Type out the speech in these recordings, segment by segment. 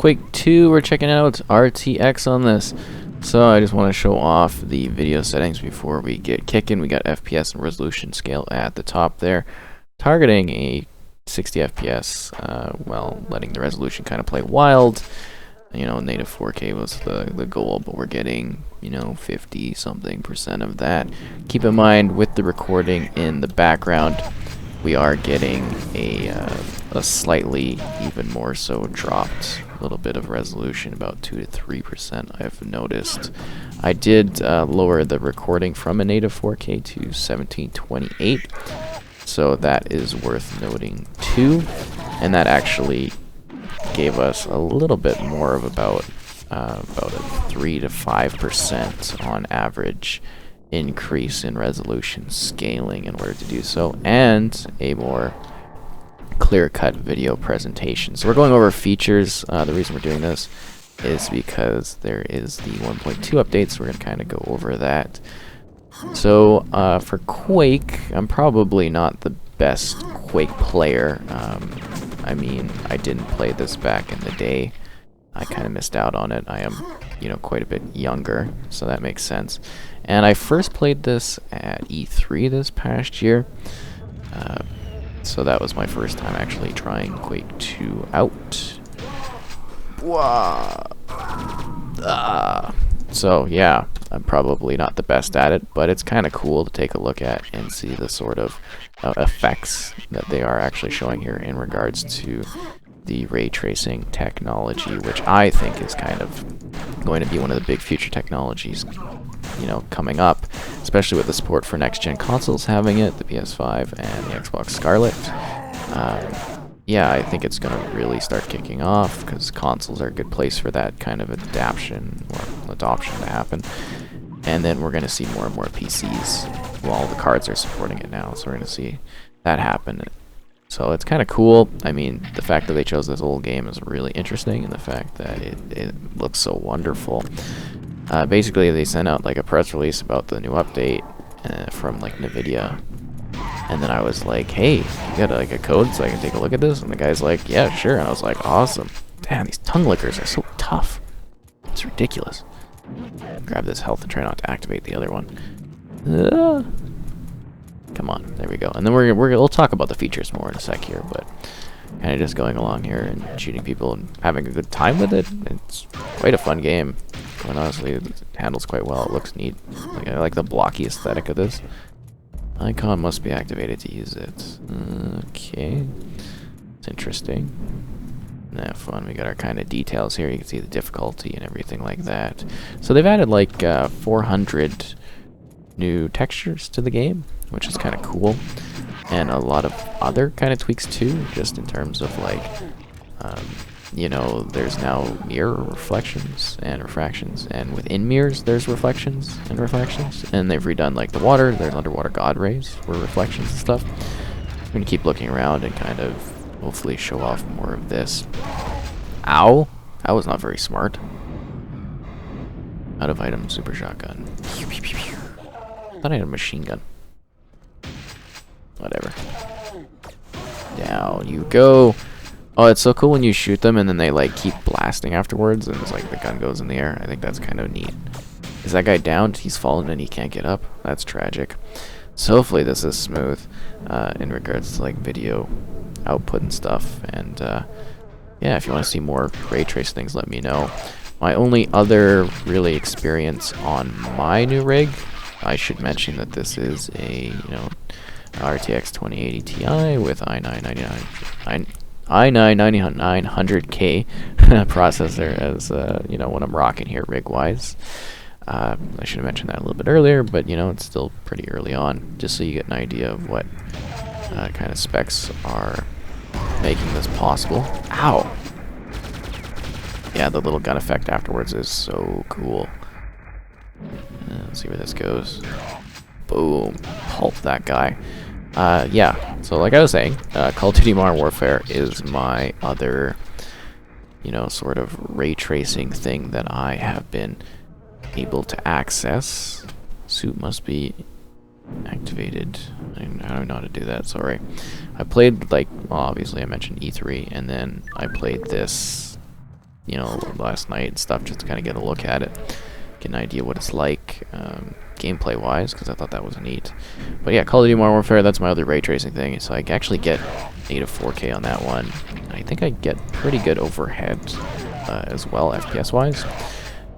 Quake 2, we're checking out RTX on this. So I just want to show off the video settings before we get kicking. We got FPS and resolution scale at the top there, targeting a 60 FPS, while letting the resolution kind of play wild. You know, native 4K was the goal, but we're getting, 50-something% of that. Keep in mind, with the recording in the background, we are getting a slightly, even more so, dropped little bit of resolution, about 2 to 3%. I've noticed. I did lower the recording from a native 4K to 1728, so that is worth noting too. And that actually gave us a little bit more of about a 3 to 5% on average increase in resolution scaling in order to do so, and a more clear-cut video presentation. So we're going over features. The reason we're doing this is because there is the 1.2 update, so we're going to kind of go over that. So for Quake, I'm probably not the best Quake player. I mean, I didn't play this back in the day. I kind of missed out on it. I am, quite a bit younger, so that makes sense. And I first played this at E3 this past year. So that was my first time actually trying Quake 2 out. So yeah, I'm probably not the best at it, but it's kind of cool to take a look at and see the sort of effects that they are actually showing here in regards to the ray tracing technology, which I think is kind of going to be one of the big future technologies, coming up, especially with the support for next-gen consoles having it, the PS5 and the Xbox Scarlet. Yeah, I think it's going to really start kicking off, because consoles are a good place for that kind of adoption to happen. And then we're going to see more and more PCs. Well, all the cards are supporting it now, so we're going to see that happen. So it's kind of cool. I mean, the fact that they chose this old game is really interesting, and the fact that it looks so wonderful. Basically, they sent out like a press release about the new update from like NVIDIA, and then I was like, "Hey, you got like a code so I can take a look at this?" And the guy's like, "Yeah, sure." And I was like, "Awesome! Damn, these tongue lickers are so tough. It's ridiculous." Grab this health and try not to activate the other one. Come on, there we go. And then we'll talk about the features more in a sec here, but kind of just going along here and shooting people and having a good time with it. It's quite a fun game. And honestly, it handles quite well. It looks neat. I like the blocky aesthetic of this. Icon must be activated to use it. Okay. It's interesting. Have fun. We got our kind of details here. You can see the difficulty and everything like that. So they've added like 400 new textures to the game, which is kind of cool. And a lot of other kind of tweaks too, just in terms of like, there's now mirror reflections and refractions, and within mirrors there's reflections and refractions, and they've redone like the water. There's underwater god rays for reflections and stuff. I'm gonna keep looking around and kind of hopefully show off more of this. Ow! That was not very smart. Out of item, super shotgun. I thought I had a machine gun. Whatever. Down you go. Oh, it's so cool when you shoot them and then they like keep blasting afterwards, and it's like the gun goes in the air. I think that's kind of neat. Is that guy downed? He's fallen and he can't get up. That's tragic. So hopefully this is smooth in regards to like video output and stuff. And yeah, if you want to see more ray trace things, let me know. My only other really experience on my new rig, I should mention that this is a RTX 2080 Ti with i9-9900K processor as what I'm rocking here rig wise. I should have mentioned that a little bit earlier, but it's still pretty early on, just so you get an idea of what kind of specs are making this possible. Ow! Yeah, the little gun effect afterwards is so cool. Let's see where this goes. Boom. Pulp that guy. Yeah, so like I was saying, Call of Duty Modern Warfare is my other, sort of ray tracing thing that I have been able to access. Suit must be activated. I don't know how to do that, sorry. I played, like, well, obviously I mentioned E3, and then I played this you know, last night and stuff, just to kind of get a look at it, get an idea what it's like gameplay wise, because I thought that was neat. But yeah, Call of Duty Modern Warfare, that's my other ray tracing thing, so I actually get native 4K on that one. I think I get pretty good overhead as well, FPS wise.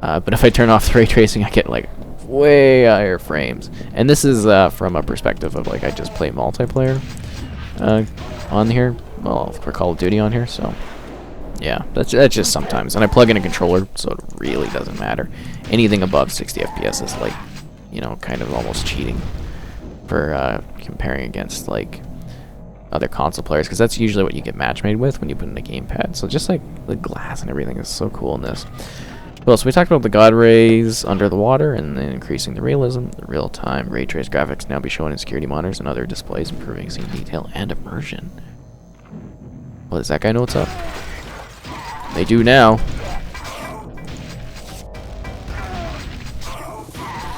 But if I turn off the ray tracing, I get like way higher frames. And this is from a perspective of like I just play multiplayer on here, well, for Call of Duty on here, so yeah, that's just sometimes. And I plug in a controller, so it really doesn't matter. Anything above 60 FPS is like, you know, kind of almost cheating for comparing against like other console players, because that's usually what you get match made with when you put in a gamepad. So just like the glass and everything is so cool in this. Well, so we talked about the God rays under the water and then increasing the realism. The real-time ray trace graphics now be shown in security monitors and other displays, improving scene detail and immersion. Well, does that guy know what's up? They do now.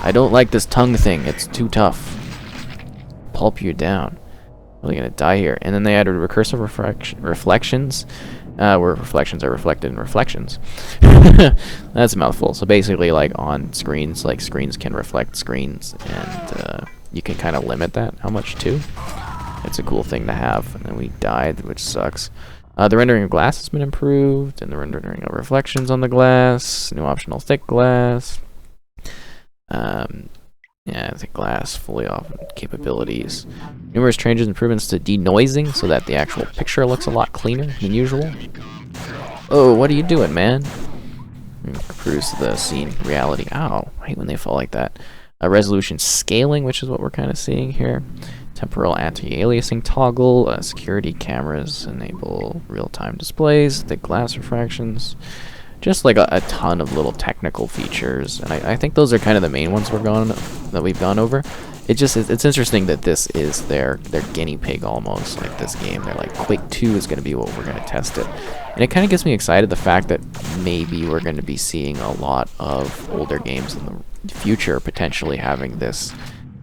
I don't like this tongue thing. It's too tough. Pulp you down. Really gonna die here. And then they added recursive reflections. Where reflections are reflected in reflections. That's a mouthful. So basically, like on screens, like screens can reflect screens, and you can kind of limit that how much too. It's a cool thing to have. And then we died, which sucks. The rendering of glass has been improved, and the rendering of reflections on the glass. New optional thick glass. Yeah, thick glass, fully off capabilities. Numerous changes and improvements to denoising so that the actual picture looks a lot cleaner than usual. Oh, what are you doing, man? Improves the scene reality. Ow, I hate when they fall like that. Resolution scaling, which is what we're kind of seeing here. Temporal anti-aliasing toggle. Security cameras enable real-time displays. Thick glass refractions. Just like a ton of little technical features, and I think those are kind of the main ones we've gone over. It's interesting that this is their guinea pig almost, like this game. They're like, Quake 2 is going to be what we're going to test it, and it kind of gets me excited, the fact that maybe we're going to be seeing a lot of older games in the future potentially having this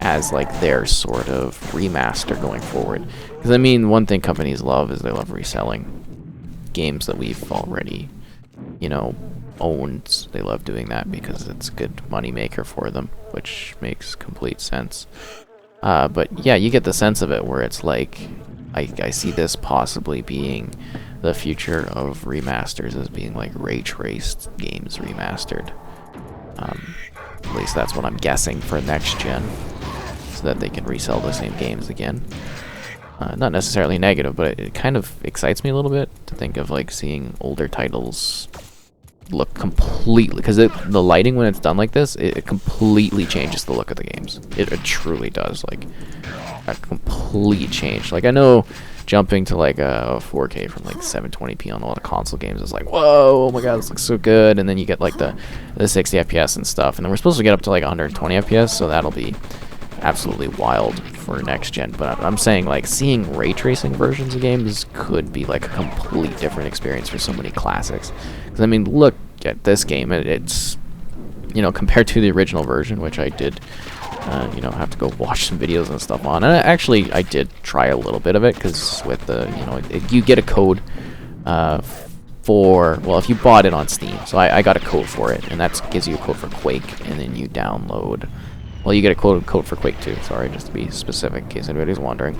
as like their sort of remaster going forward. Because I mean, one thing companies love is they love reselling games that we've already, you know, owned. They love doing that because it's a good money maker for them, which makes complete sense. But yeah, you get the sense of it where it's like I see this possibly being the future of remasters, as being like ray traced games remastered. At least that's what I'm guessing for next gen, so that they can resell the same games again. Not necessarily negative, but it kind of excites me a little bit to think of like seeing older titles look completely, because the lighting when it's done like this, it completely changes the look of the games. It truly does, like a complete change. Like I know jumping to like a 4K from like 720p on a lot of console games is like, whoa, oh my god, this looks so good. And then you get like the 60 FPS and stuff, and then we're supposed to get up to like 120 FPS, so that'll be absolutely wild for next gen. But I'm saying like seeing ray tracing versions of games could be like a complete different experience for so many classics. Because I mean, look at this game, it's, you know, compared to the original version, which I did you know, have to go watch some videos and stuff on. And I did try a little bit of it, because with the, you know, you get a code for, well, if you bought it on Steam, so I got a code for it, and that gives you a code for Quake, and then you download, well, you get a code for Quake 2, sorry, just to be specific in case anybody's wondering.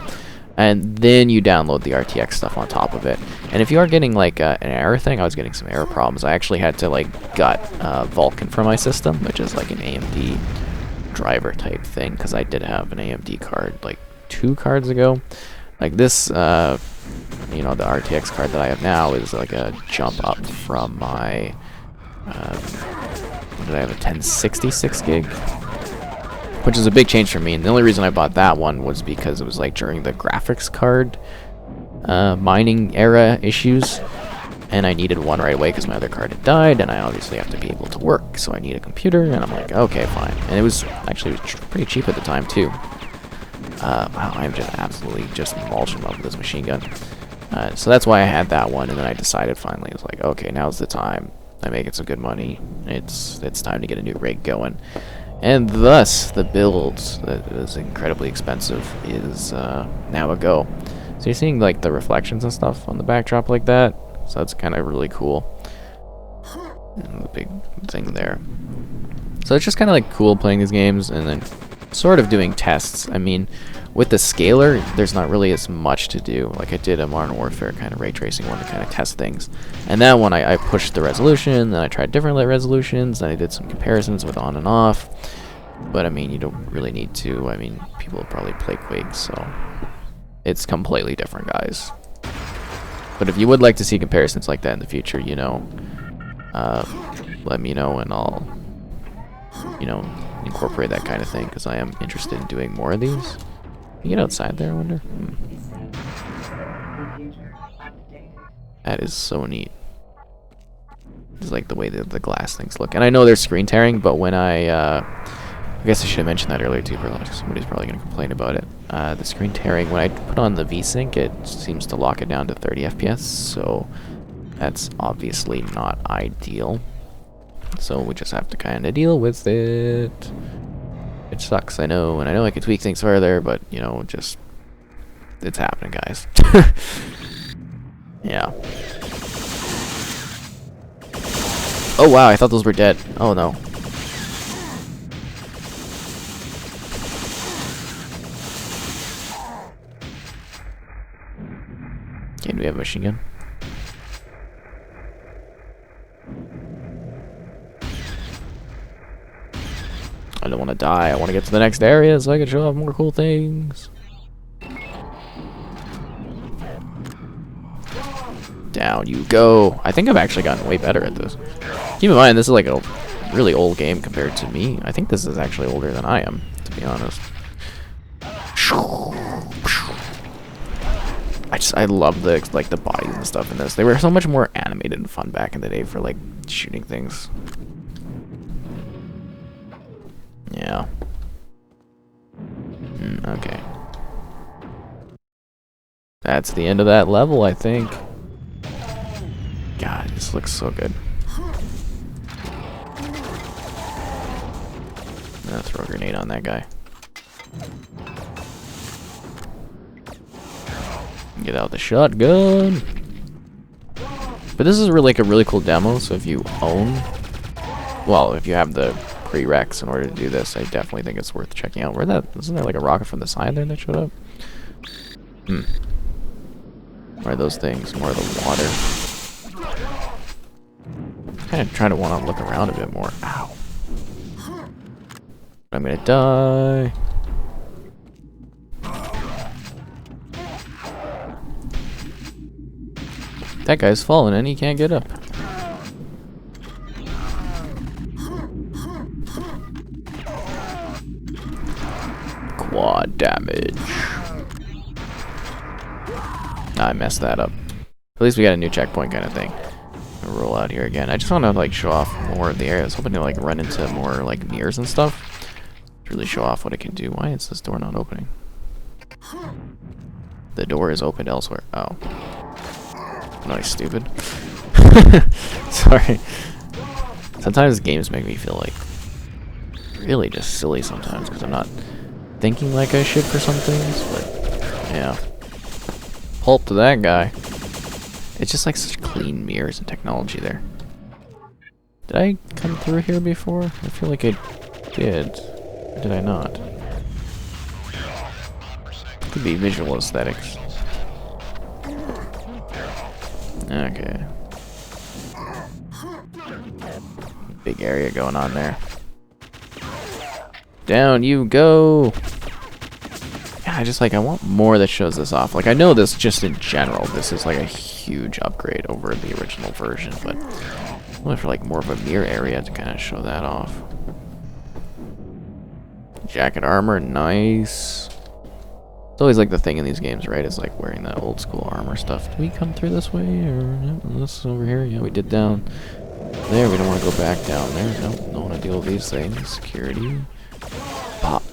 And then you download the RTX stuff on top of it. And if you are getting like an error thing, I was getting some error problems. I actually had to like gut Vulkan from my system, which is like an AMD driver type thing, because I did have an AMD card like 2 cards ago. Like this, you know, the RTX card that I have now is like a jump up from my, what did I have, a 1066 gig? Which is a big change for me, and the only reason I bought that one was because it was like during the graphics card mining era issues, and I needed one right away because my other card had died, and I obviously have to be able to work, so I need a computer. And I'm like, okay, fine. And it was actually pretty cheap at the time too. Wow, I'm just absolutely just mulching up with this machine gun. So that's why I had that one, and then I decided finally, it was like, okay, now's the time. I'm making some good money. It's time to get a new rig going. And thus, the build that is incredibly expensive is now a go. So you're seeing like the reflections and stuff on the backdrop like that. So that's kind of really cool. And the big thing there. So it's just kind of like cool playing these games and then sort of doing tests. I mean, with the scaler, there's not really as much to do. Like I did a Modern Warfare kind of ray tracing one to kind of test things. And that one I pushed the resolution, then I tried different resolutions, then I did some comparisons with on and off. But I mean, you don't really need to. I mean, people probably play Quake, so it's completely different, guys. But if you would like to see comparisons like that in the future, you know, let me know and I'll, you know, incorporate that kind of thing because I am interested in doing more of these. Can you get outside there, I wonder? That is so neat. It's like the way that the glass things look. And I know there's screen tearing, but when I guess I should have mentioned that earlier too, somebody's probably going to complain about it. The screen tearing, when I put on the VSync, it seems to lock it down to 30 FPS, so that's obviously not ideal. So we just have to kind of deal with it. It sucks, I know, and I know I could tweak things further, but, you know, just, it's happening, guys. Yeah. Oh, wow, I thought those were dead. Oh, no. Okay, do we have a machine gun? I don't want to die. I want to get to the next area so I can show off more cool things. Down you go. I think I've actually gotten way better at this. Keep in mind, this is like a really old game compared to me. I think this is actually older than I am, to be honest. I love the like the bodies and stuff in this. They were so much more animated and fun back in the day for like shooting things. Yeah. Okay. That's the end of that level, I think. God, this looks so good. I'm gonna throw a grenade on that guy. Get out the shotgun. But this is really like a really cool demo, so if you own, well, if you have the prereqs in order to do this, I definitely think it's worth checking out. Where that, isn't there like a rocket from the side there that showed up? Where are those things? More of the water. Kind of trying to want to look around a bit more. Ow. I'm gonna die. That guy's falling and he can't get up. Quad damage. I messed that up. At least we got a new checkpoint kind of thing. I'll roll out here again. I just want to like show off more of the area. I was hoping to like run into more like mirrors and stuff. To really show off what it can do. Why is this door not opening? The door is opened elsewhere. Oh. Nice, stupid. Sorry. Sometimes games make me feel like really just silly sometimes because I'm not thinking like I should for some things, but yeah. Pulp to that guy. It's just like such clean mirrors and technology there. Did I come through here before? I feel like I did. Or did I not? Could be visual aesthetics. Okay. Big area going on there. Down you go! Yeah, I want more that shows this off. Like, I know this just in general, this is like a huge upgrade over the original version, but I want for like more of a mirror area to kind of show that off. Jacket armor, nice. It's always like the thing in these games, right? It's like wearing that old school armor stuff. Did we come through this way? Or no, this over here? Yeah, we did down there. We don't want to go back down there. No, don't want to deal with these things. Security. Pop.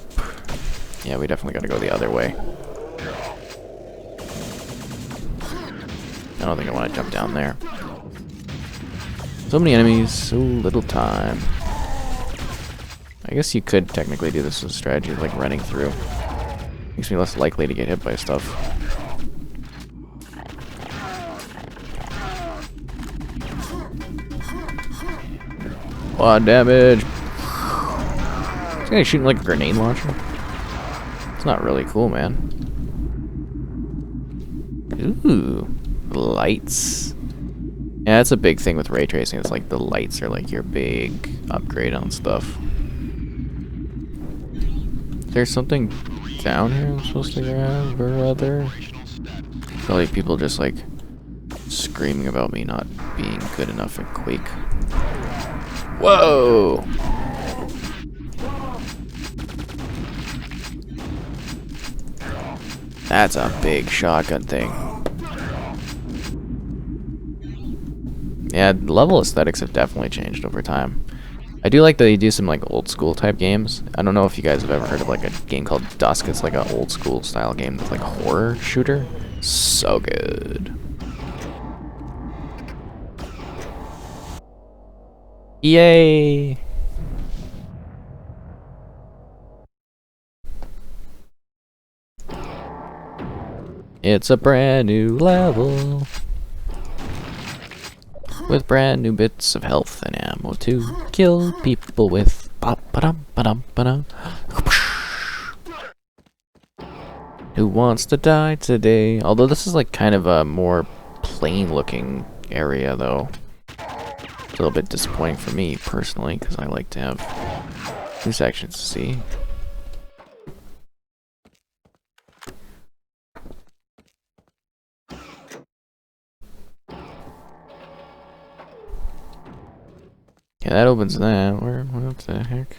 Yeah, we definitely got to go the other way. I don't think I want to jump down there. So many enemies, so little time. I guess you could technically do this as a strategy, like running through. Makes me less likely to get hit by stuff. Quad damage. This guy's shooting like a grenade launcher. It's not really cool, man. Ooh, lights. Yeah, that's a big thing with ray tracing. It's like the lights are like your big upgrade on stuff. There's something down here I'm supposed to grab or other. Probably people just like screaming about me not being good enough at Quake. Whoa! That's a big shotgun thing. Yeah, level aesthetics have definitely changed over time. I do like that they do some like old school type games. I don't know if you guys have ever heard of like a game called Dusk. It's like an old school style game that's like a horror shooter. So good. Yay! It's a brand new level with brand new bits of health and ammo to kill people with. Who wants to die today? Although this is like kind of a more plain looking area though. A little bit disappointing for me personally because I like to have new sections to see. Yeah, that opens that. What the heck?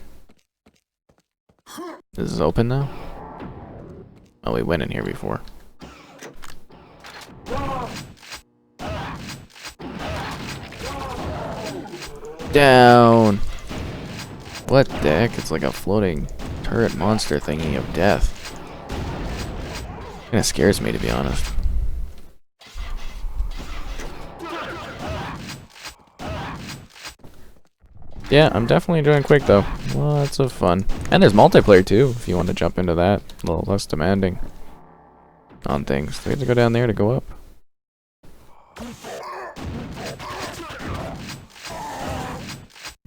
This is open now? Oh, we went in here before. Down! What the heck? It's like a floating turret monster thingy of death. Kinda scares me, to be honest. Yeah, I'm definitely enjoying Quake though. Lots of fun. And there's multiplayer too, if you want to jump into that. A little less demanding on things. Do we have to go down there to go up?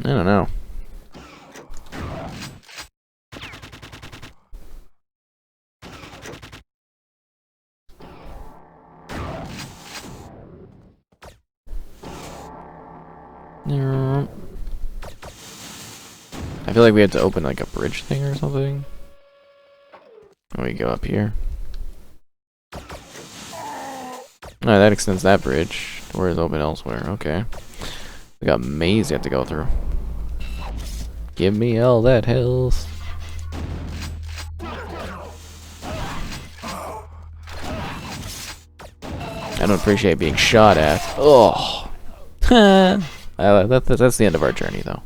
I don't know. I feel like we had to open like a bridge thing or something. We go up here. Oh, that extends that bridge. Door is open elsewhere. Okay. We got a maze you have to go through. Give me all that health. I don't appreciate being shot at. Oh. That's the end of our journey though.